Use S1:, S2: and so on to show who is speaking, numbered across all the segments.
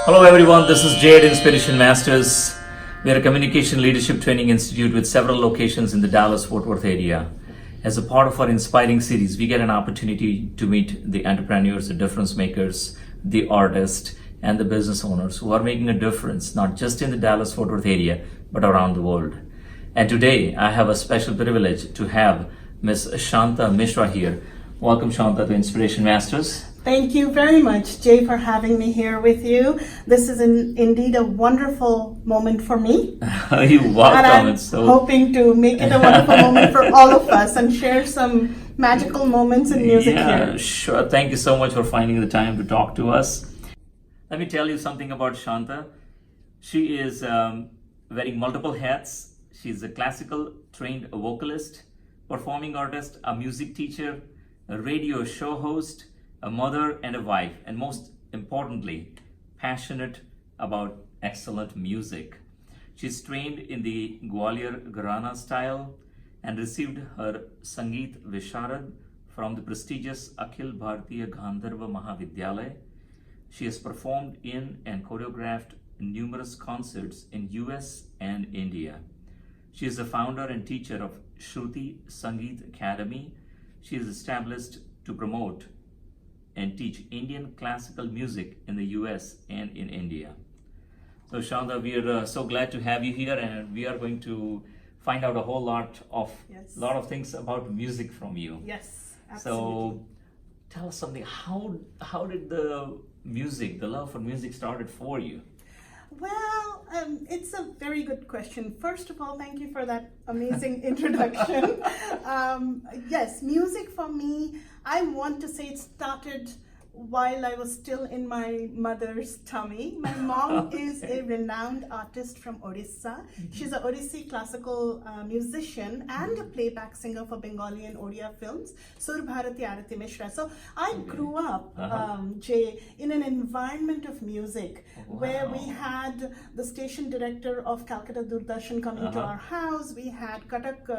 S1: Hello everyone, this is Jade Inspiration Masters. We are a communication leadership training institute with several locations in the Dallas-Fort Worth area. As a part of our inspiring series, we get an opportunity to meet the entrepreneurs, the difference makers, the artists, and the business owners who are making a difference, not just in the Dallas-Fort Worth area, but around the world. And today, I have a special privilege to have Miss Shanta Misra here. Welcome, Shanta, to Inspiration Masters.
S2: Thank you very much, Jay, for having me here with you. This is indeed a wonderful moment for me.
S1: You're welcome.
S2: And I'm hoping to make it a wonderful moment for all of us and share some magical moments in music here.
S1: Sure. Thank you so much for finding the time to talk to us. Let me tell you something about Shanta. She is wearing multiple hats. She's a classical trained vocalist, performing artist, a music teacher, a radio show host, a mother and a wife, and most importantly, passionate about excellent music. She's trained in the Gwalior Gharana style and received her Sangeet Visharad from the prestigious Akhil Bharatiya Gandharva Mahavidyalaya. She has performed in and choreographed numerous concerts in US and India. She is the founder and teacher of Shruti Sangeet Academy. She is established to promote and teach Indian classical music in the US and in India. So Shanta, we are so glad to have you here, and we are going to find out a whole lot of things about music from you.
S2: Yes, absolutely.
S1: So tell us something. How did the love for music started for you?
S2: Well, it's a very good question. First of all, thank you for that amazing introduction. Yes, music for me, I want to say it started while I was still in my mother's tummy. My mom is a renowned artist from Odisha. She's an Odissi classical musician and a playback singer for Bengali and Odia films, Sur Bharati Arati Mishra. So I grew up, Jay, in an environment of music where we had the station director of Calcutta Doordarshan coming to our house. We had Katak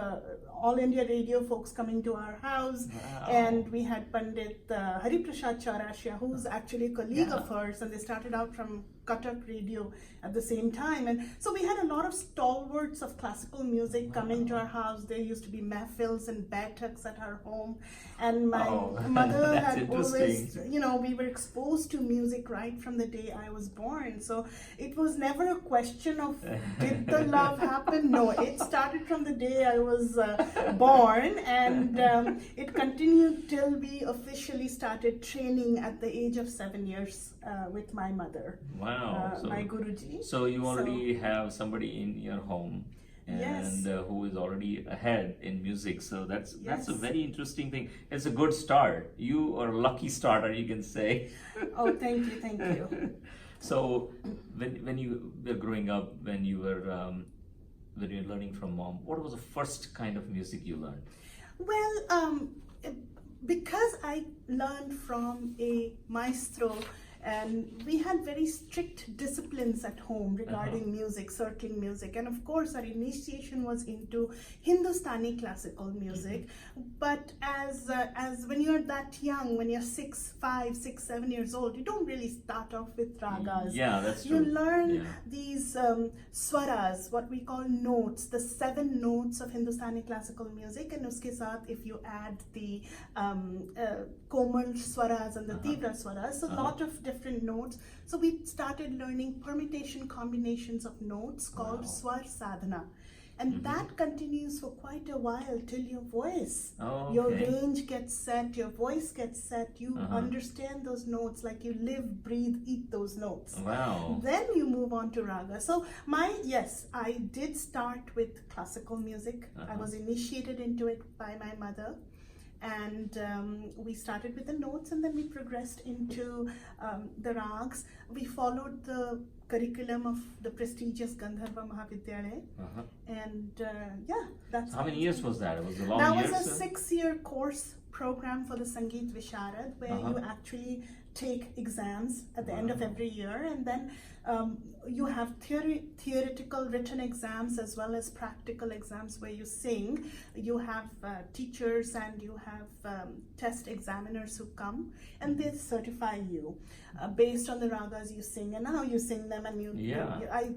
S2: All India Radio folks coming to our house, and we had Pandit Hari Prasad Charashia, who's actually a colleague of hers, and they started out from Katak Radio at the same time. And so we had a lot of stalwarts of classical music coming to our house. There used to be mehfils and baithaks at our home, and my mother had always, we were exposed to music right from the day I was born. So it was never a question of did the love happen? No, it started from the day I was born, and it continued till we officially started training at the age of 7 years with my mother.
S1: Wow.
S2: My Guruji.
S1: So you already have somebody in your home and who is already ahead in music. So that's a very interesting thing. It's a good start. You are a lucky starter, you can say.
S2: Oh, thank you.
S1: So when you were growing up, when you were learning from mom, what was the first kind of music you learned?
S2: Well, because I learned from a maestro, and we had very strict disciplines at home regarding music, certain music, and of course our initiation was into Hindustani classical music. But as when you're that young, when you're 5, 6, 7 years old, you don't really start off with ragas.
S1: Yeah, that's true.
S2: You learn these swaras, what we call notes, the 7 notes of Hindustani classical music, and uske saath if you add the komal swaras and the tivra swaras, so a lot of different notes. So we started learning permutation combinations of notes called swar sadhana. And that continues for quite a while till your voice, your range gets set, your voice gets set, you understand those notes like you live, breathe, eat those notes.
S1: Wow.
S2: Then you move on to raga. So I did start with classical music. I was initiated into it by my mother. And we started with the notes, and then we progressed into the rags. We followed the curriculum of the prestigious Gandharva Mahavidyalaya. And that's
S1: how many years was that? It was a long
S2: That
S1: years?
S2: was a 6-year course program for the Sangeet Visharad, where you actually take exams at the end of every year, and then you have theoretical written exams as well as practical exams where you sing. You have teachers and you have test examiners who come and they certify you based on the ragas you sing and how you sing them. And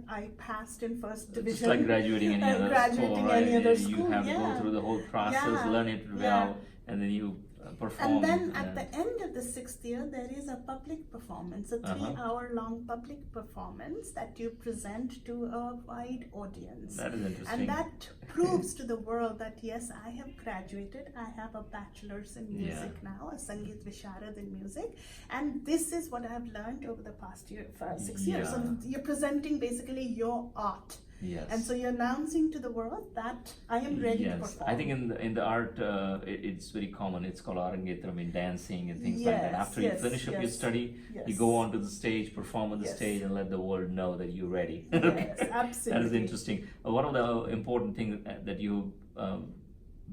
S2: I passed in first division.
S1: Just like graduating any other school, right? You have to go through the whole process, learn it well, and then you perform.
S2: And then at the end of the 6th year, there is a public performance, a 3-hour-long public performance that you present to a wide audience.
S1: That is interesting.
S2: And that proves to the world that yes, I have graduated. I have a bachelor's in music now, a Sangeet Visharad in music, and this is what I have learned over the past 6 years. And you're presenting basically your art.
S1: Yes.
S2: And so you're announcing to the world that I am ready to perform.
S1: I think in the art, it's very common. It's called arangetram in dancing and things like that. After you finish up your study, you go onto the stage, perform on the stage, and let the world know that you're ready.
S2: Yes, absolutely.
S1: That is interesting. One of the important things that you've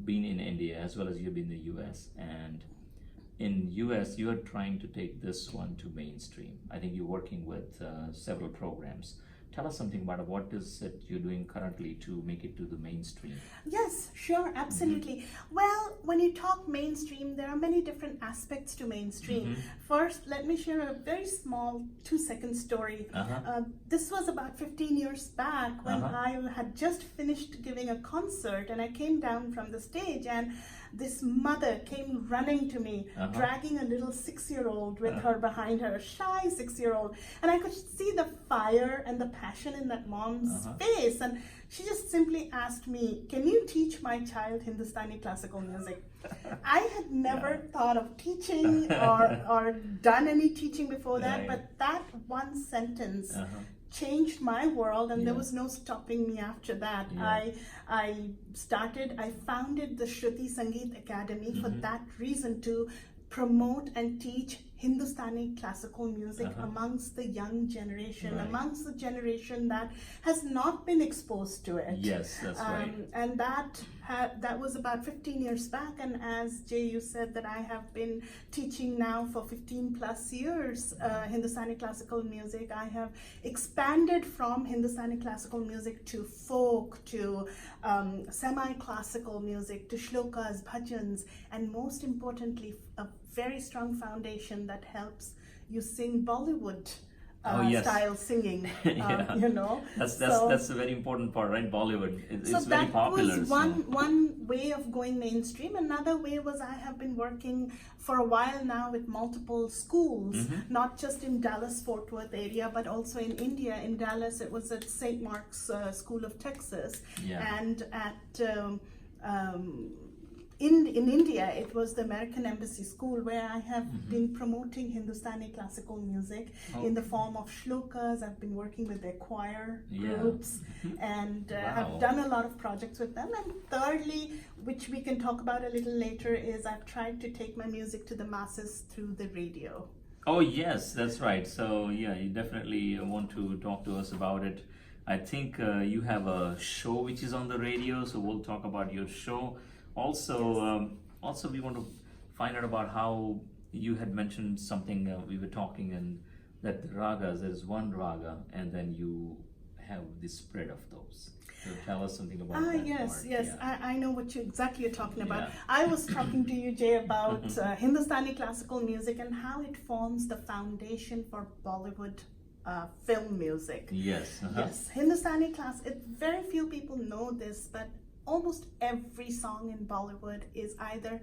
S1: been in India as well as you've been in the US, and in US you are trying to take this one to mainstream. I think you're working with several programs. Tell us something about what is it you're doing currently to make it to the mainstream.
S2: Yes, sure, absolutely. Well, when you talk mainstream, there are many different aspects to mainstream. First, let me share a very small 2-second story. This was about 15 years back when I had just finished giving a concert, and I came down from the stage, and this mother came running to me, dragging a little 6-year-old with her behind her, a shy 6-year-old. And I could see the fire and the passion in that mom's face. And she just simply asked me, can you teach my child Hindustani classical music? I had never thought of teaching or done any teaching before that, but that one sentence changed my world, and there was no stopping me after that. I founded the Shruti Sangeet Academy for that reason, to promote and teach Hindustani classical music amongst the young generation, amongst the generation that has not been exposed to it.
S1: Yes, that's right.
S2: And that was about 15 years back, and as Jay, you said that I have been teaching now for 15 plus years Hindustani classical music. I have expanded from Hindustani classical music to folk, to semi-classical music, to shlokas, bhajans, and most importantly, a very strong foundation that helps you sing Bollywood style singing. You know,
S1: that's a very important part, right? Bollywood, it's very popular.
S2: So that was one way of going mainstream. Another way was I have been working for a while now with multiple schools, not just in Dallas Fort Worth area, but also in India. In Dallas, it was at St. Mark's School of Texas, and at in India, it was the American Embassy School, where I have been promoting Hindustani classical music in the form of shlokas. I've been working with their choir groups, and have done a lot of projects with them. And thirdly, which we can talk about a little later, is I've tried to take my music to the masses through the radio.
S1: Oh yes, that's right. So yeah, you definitely want to talk to us about it. I think you have a show which is on the radio, so we'll talk about your show. Also, we want to find out about how you had mentioned something, we were talking, and that the ragas, there's one raga, and then you have the spread of those. So tell us something about that.
S2: Yes. I know what exactly you're talking about. I was talking to you, Jay, about Hindustani classical music and how it forms the foundation for Bollywood film music.
S1: Yes.
S2: Yes, Hindustani very few people know this, but almost every song in Bollywood is either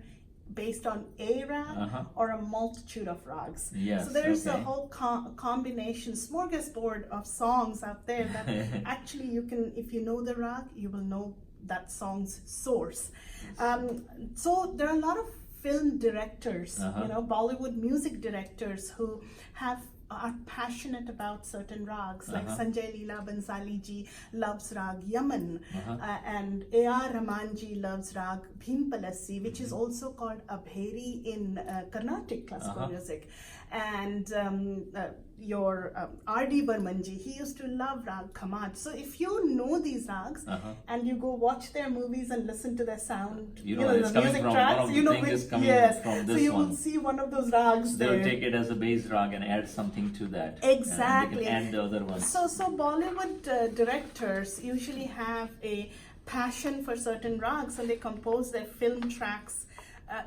S2: based on a rag or a multitude of rags.
S1: Yes,
S2: so there's a whole combination, smorgasbord of songs out there that actually you can, if you know the rag, you will know that song's source. So there are a lot of film directors, Bollywood music directors who are passionate about certain rags, like Sanjay Leela Bansali ji loves rag Yaman, and A.R. Rahman ji loves rag Bhimpalassi, which is also called Abheri in Carnatic classical music. And your R.D. Burmanji, he used to love Rag Khamaj. So if you know these rags and you go watch their movies and listen to their sound,
S1: you know it's
S2: the
S1: coming
S2: music
S1: from
S2: tracks,
S1: one of
S2: you
S1: the
S2: know
S1: things
S2: which,
S1: is coming
S2: yes.
S1: from
S2: So
S1: this
S2: you
S1: one.
S2: will see one of those rags
S1: They'll
S2: there.
S1: take it as a bass rag and add something to that.
S2: Exactly.
S1: And they can add the other ones.
S2: So Bollywood directors usually have a passion for certain rags and they compose their film tracks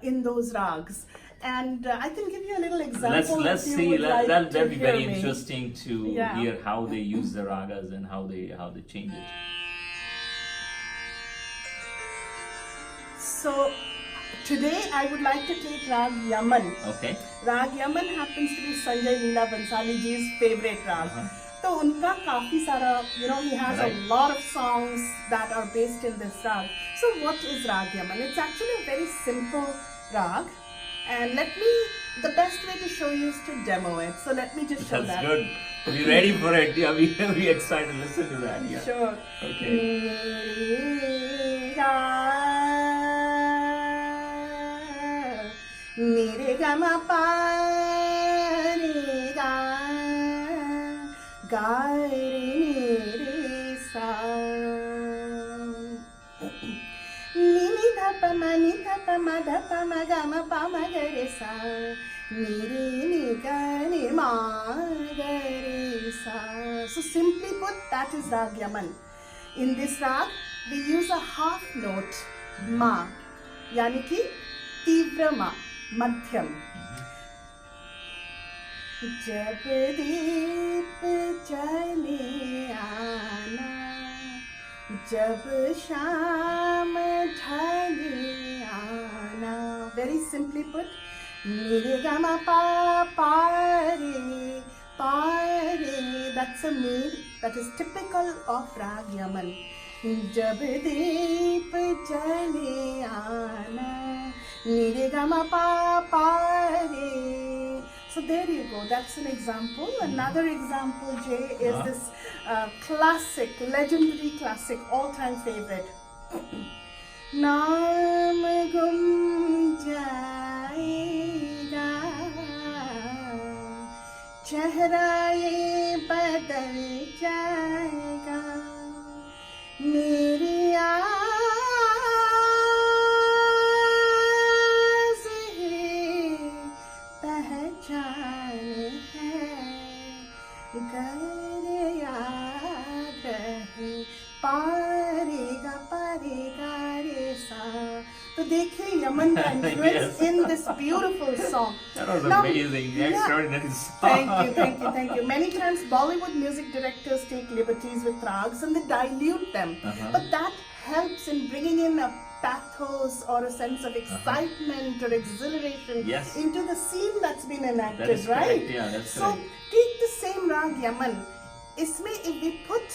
S2: in those rags. And I can give you a little example.
S1: Let's
S2: if you
S1: see.
S2: would like
S1: That'll
S2: to
S1: be
S2: hear
S1: very
S2: me.
S1: interesting to
S2: Yeah.
S1: hear how they use the ragas and how they change it.
S2: So today I would like to take Rag Yaman.
S1: Okay.
S2: Rag Yaman happens to be Sanjay Leela Bansali ji's favorite rag. तो उनका काफी सारा, he has
S1: Right.
S2: a lot of songs that are based in this rag. So what is Rag Yaman? It's actually a very simple rag, and the best way to show you is to demo it. So let me just show
S1: That's
S2: that.
S1: good. We ready for it? Yeah, we excited to listen to that. Yeah.
S2: Sure.
S1: Okay.
S2: Mere ga ma pa re ga ga re re sa ni dha pa ma dha pa ma ga ma pa ma ga re sa ni re ni ga ni ma ga re sa. So simply put, that is Rag Yaman. In this rag, we use a half note ma, yani ki तीव्र मा, मध्यम. जब दीप जले आना, जब शाम ढले आना. Very simply put, रे गा मा पा रे. That's a mood that is typical of Rag Yaman. जब दीप जले आना, रे गा मा पा रे. So there you go. That's an example. Another example, Jay, is this classic, legendary classic, all-time favorite. नाम गुम जाएगा, चेहरा ये बदल जाएगा, मेरी आज़ है पहचान है, गर याद रहे, पारेगा रे सा. तो देखिए यमन का influence in this beautiful song.
S1: That was
S2: Now,
S1: amazing, extraordinary song.
S2: Thank you. Many times Bollywood music directors take liberties with rags and they dilute them. But that helps in bringing in a pathos or a sense of excitement or exhilaration into the scene that's been enacted,
S1: That is
S2: right?
S1: correct. Yeah, that's
S2: So take the same rag Yaman. Isme if we put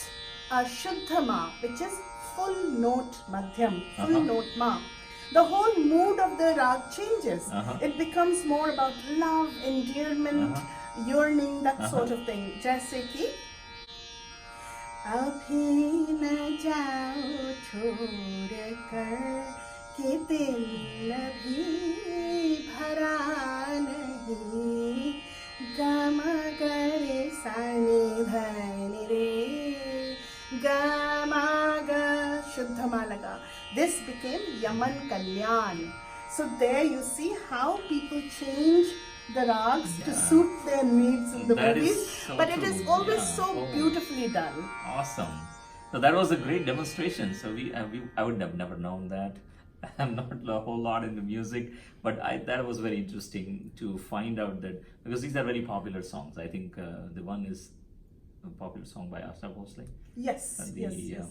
S2: a Shuddha Ma, which is full note Madhyam, full note Ma, the whole mood of the rag changes. It becomes more about love, endearment, yearning, that sort of thing. Jaise ki अभी न जाओ छोड़ कर कि दिल अभी भरा नहीं, गम गरे सानी धनी रे, गमा ग शुद्ध मालगा. This became Yaman Kalyan. So there you see how people change the rags to suit their needs in the
S1: That
S2: movies,
S1: is so
S2: but it is
S1: true.
S2: always
S1: Yeah.
S2: so beautifully done.
S1: Awesome. So that was a great demonstration. So I would have never known that. I'm not a whole lot into music, but that was very interesting to find out that, because these are very popular songs. I think the one is a popular song by Asha Bhosle.
S2: Yes, yes.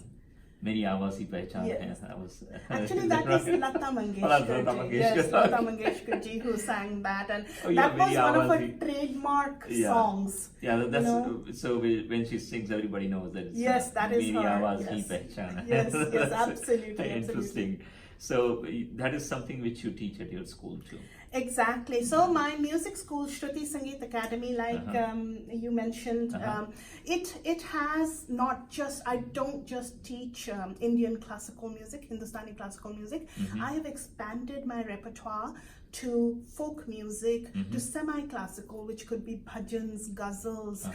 S1: मेरी आवाज़ ही पहचान है.
S2: Yes.
S1: That was
S2: Actually, that is Lata Mangeshkar ji. Yes, Lata Mangeshkar ji who sang that, and that was one of her trademark songs.
S1: Yeah, that's so when she sings, everybody knows that. It's,
S2: that is
S1: मेरी
S2: her.
S1: आवाज़ ही पहचान है.
S2: Yes, absolutely.
S1: Interesting. So that is something which you teach at your school too.
S2: Exactly. So my music school, Shruti Sangeet Academy, like you mentioned, it has not just, I don't just teach Indian classical music, Hindustani classical music. I have expanded my repertoire to folk music, to semi-classical, which could be bhajans, ghazals,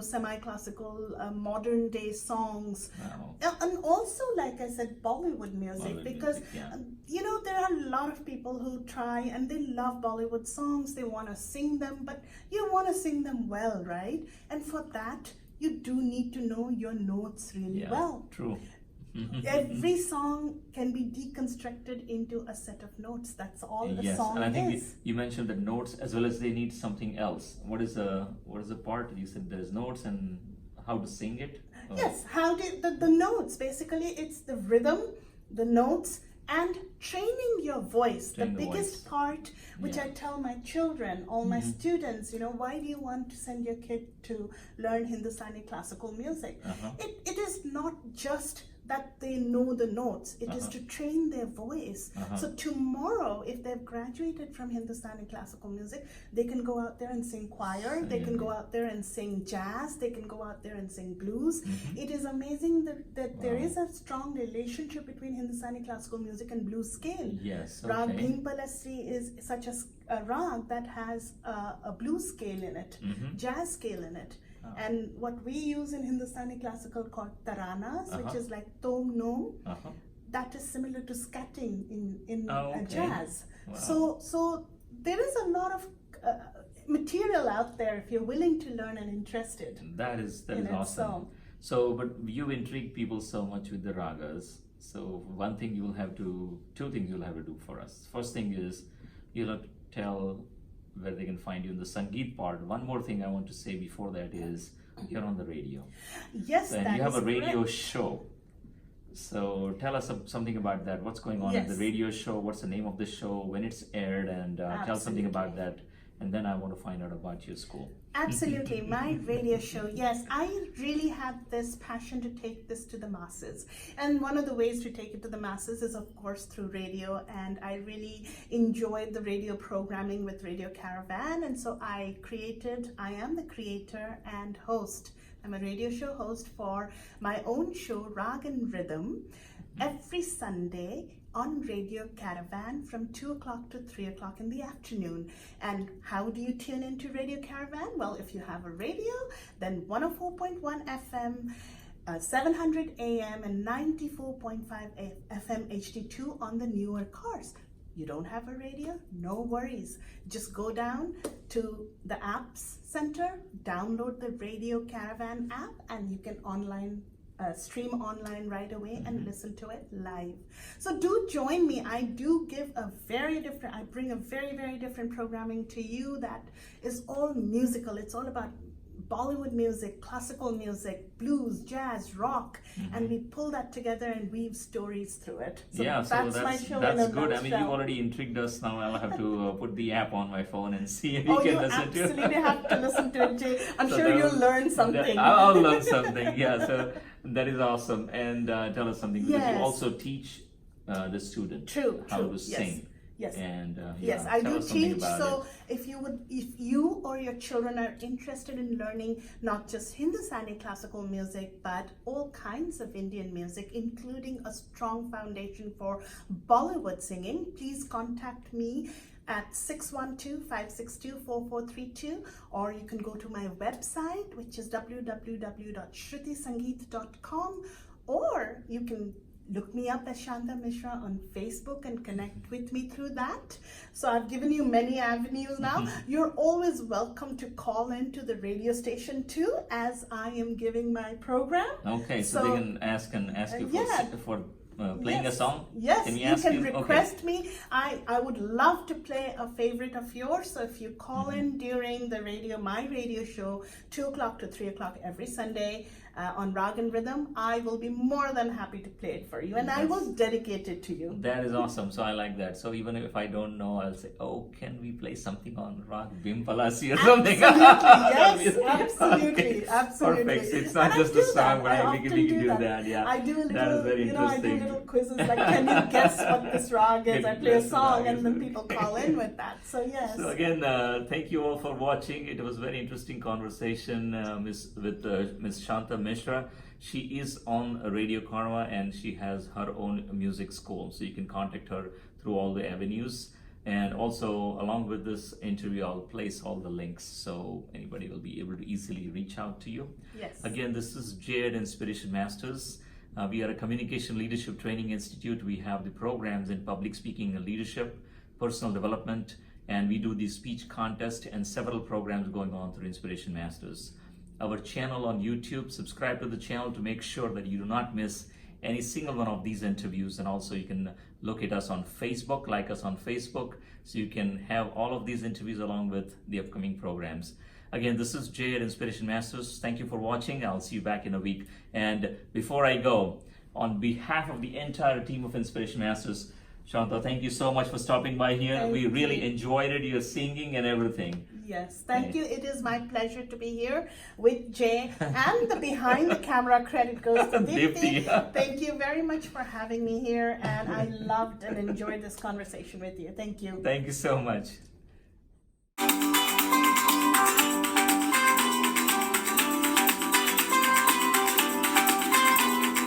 S2: semi-classical, modern day songs.
S1: Wow.
S2: And also, like I said, Bollywood music, because there are a lot of people who try and they love Bollywood songs, they want to sing them, but you want to sing them well, right? And for that, you do need to know your notes really well.
S1: True.
S2: Every song can be deconstructed into a set of notes. That's all a song
S1: and I think
S2: is.
S1: you mentioned the notes as well as they need something else. What is the part you said? There's notes and how to sing it.
S2: Yes, how did the notes? Basically, it's the rhythm, the notes, and training your voice. The biggest part, which I tell my children, all my students, why do you want to send your kid to learn Hindustani classical music? It is not just that they know the notes. It is to train their voice. So tomorrow, if they've graduated from Hindustani classical music, they can go out there and sing choir, they can go out there and sing jazz, they can go out there and sing blues. It is amazing that there is a strong relationship between Hindustani classical music and blues scale.
S1: Yes,
S2: Rag Bhingpalasri is such a rag that has a blues scale in it, jazz scale in it. And what we use in Hindustani classical called taranas, which is like tom nom, that is similar to scatting in jazz. Wow. So there is a lot of material out there if you're willing to learn and interested.
S1: That is awesome. So, but you intrigue people so much with the ragas. So two things you'll have to do for us. First thing is you'll have to tell where they can find you in the Sangeet part. One more thing I want to say before that is you're on the radio.
S2: Yes,
S1: and you have a radio show. So tell us something about that. What's going on in the radio show? What's the name of the show? When it's aired? And tell something about that. And then I want to find out about your school.
S2: Absolutely. My radio show. Yes, I really had this passion to take this to the masses. And one of the ways to take it to the masses is, of course, through radio. And I really enjoyed the radio programming with Radio Caravan. And so I am the creator and host. I'm a radio show host for my own show, Rag and Rhythm, every Sunday on Radio Caravan from 2 o'clock to 3 o'clock in the afternoon. And how do you tune into Radio Caravan? Well, if you have a radio, then 104.1 FM, 700 AM and 94.5 FM HD2 on the newer cars. You don't have a radio? No worries. Just go down to the apps center, download the Radio Caravan app, and you can stream online right away and listen to it live. So do join me. I bring a very, very different programming to you that is all musical. It's all about Bollywood music, classical music, blues, jazz, rock, and we pull that together and weave stories through it. So that's my show.
S1: That's good. I mean, you already intrigued us. Now I'll have to put the app on my phone and see if you can listen to it.
S2: You absolutely have to listen to it, Jay. I'm sure you'll learn something.
S1: I'll learn something. Yeah, so that is awesome. And tell us something. Because you also teach the student how to sing.
S2: Yes.
S1: And
S2: yes, I do teach. So if you or your children are interested in learning not just Hindustani classical music, but all kinds of Indian music, including a strong foundation for Bollywood singing, please contact me at 612-562-4432, or you can go to my website, which is www.shrutisangeet.com, or you can look me up as Shanta Misra on Facebook and connect with me through that. So I've given you many avenues now. You're always welcome to call into the radio station too, as I am giving my program.
S1: Okay, so they can ask you for playing a song?
S2: Yes, you can request me. I would love to play a favorite of yours. So if you call in during my radio show, 2 o'clock to 3 o'clock every Sunday, on Rag and Rhythm, I will be more than happy to play it for you, and I will dedicate it to you.
S1: That is awesome. So I like that. So even if I don't know, I'll say, "Oh, can we play something on Rag Bimpalasi or something?"
S2: Yes, absolutely,
S1: Okay.
S2: absolutely.
S1: Perfect. So it's not
S2: And I
S1: just
S2: do
S1: a song,
S2: that.
S1: but
S2: I
S1: we can
S2: often
S1: do that. Yeah,
S2: I do a little,
S1: that is very
S2: I do
S1: interesting.
S2: little quizzes like, can you guess what this rag is? I play a
S1: Guess the
S2: song,
S1: rag
S2: and then
S1: is.
S2: people call in with that. So yes.
S1: So again, thank you all for watching. It was a very interesting conversation with Miss Shanta Misra. She is on Radio Karma and she has her own music school. So you can contact her through all the avenues. And also, along with this interview, I'll place all the links so anybody will be able to easily reach out to you.
S2: Yes.
S1: Again, this is Jay at Inspiration Masters. We are a communication leadership training institute. We have the programs in public speaking and leadership, personal development, and we do the speech contest and several programs going on through Inspiration Masters. Our channel on YouTube, subscribe to the channel to make sure that you do not miss any single one of these interviews. And also you can locate us on Facebook, like us on Facebook, so you can have all of these interviews along with the upcoming programs. Again, this is Jay at Inspiration Masters. Thank you for watching. I'll see you back in a week. And before I go, on behalf of the entire team of Inspiration Masters, Shanta, thank you so much for stopping by here. We really enjoyed it, your singing and everything.
S2: Yes, thank you. It is my pleasure to be here with Jay, and the behind the camera credit goes to Dipti. Thank you very much for having me here, and I loved and enjoyed this conversation with you. Thank you.
S1: Thank you so much.